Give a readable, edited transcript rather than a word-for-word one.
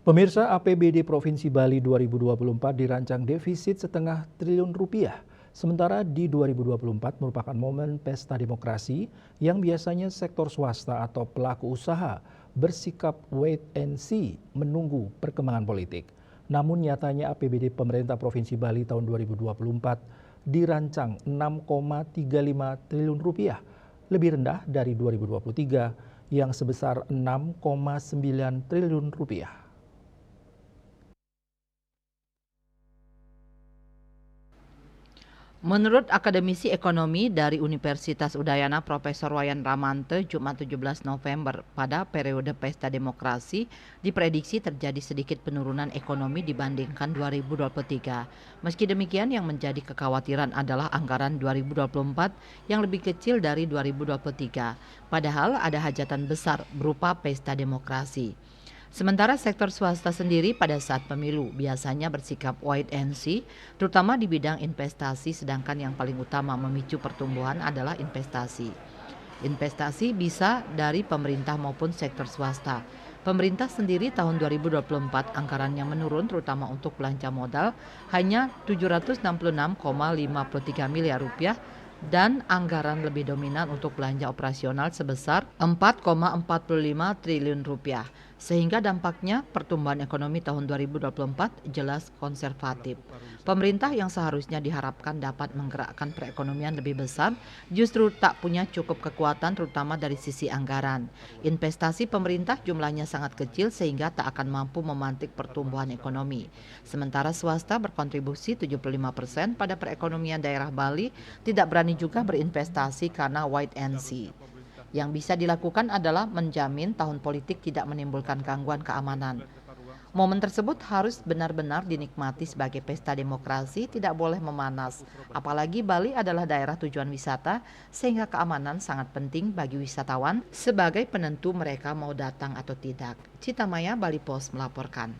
Pemirsa, APBD Provinsi Bali 2024 dirancang defisit setengah triliun rupiah. Sementara di 2024 merupakan momen pesta demokrasi yang biasanya sektor swasta atau pelaku usaha bersikap wait and see menunggu perkembangan politik. Namun nyatanya APBD pemerintah Provinsi Bali tahun 2024 dirancang 6,35 triliun rupiah, lebih rendah dari 2023 yang sebesar 6,9 triliun rupiah. Menurut akademisi ekonomi dari Universitas Udayana Profesor Wayan Ramante, Jumat 17 November, pada periode pesta demokrasi diprediksi terjadi sedikit penurunan ekonomi dibandingkan 2023. Meski demikian, yang menjadi kekhawatiran adalah anggaran 2024 yang lebih kecil dari 2023. Padahal ada hajatan besar berupa pesta demokrasi. Sementara sektor swasta sendiri pada saat pemilu biasanya bersikap wait and see, terutama di bidang investasi, sedangkan yang paling utama memicu pertumbuhan adalah investasi. Investasi bisa dari pemerintah maupun sektor swasta. Pemerintah sendiri tahun 2024 anggarannya menurun terutama untuk belanja modal hanya 766,53 miliar rupiah dan anggaran lebih dominan untuk belanja operasional sebesar 4,45 triliun rupiah. Sehingga dampaknya pertumbuhan ekonomi tahun 2024 jelas konservatif. Pemerintah yang seharusnya diharapkan dapat menggerakkan perekonomian lebih besar justru tak punya cukup kekuatan terutama dari sisi anggaran. Investasi pemerintah jumlahnya sangat kecil sehingga tak akan mampu memantik pertumbuhan ekonomi. Sementara swasta berkontribusi 75% pada perekonomian daerah Bali tidak berani juga berinvestasi karena wait and see. Yang bisa dilakukan adalah menjamin tahun politik tidak menimbulkan gangguan keamanan. Momen tersebut harus benar-benar dinikmati sebagai pesta demokrasi, tidak boleh memanas. Apalagi Bali adalah daerah tujuan wisata, sehingga keamanan sangat penting bagi wisatawan sebagai penentu mereka mau datang atau tidak. Cita Maya, Bali Post melaporkan.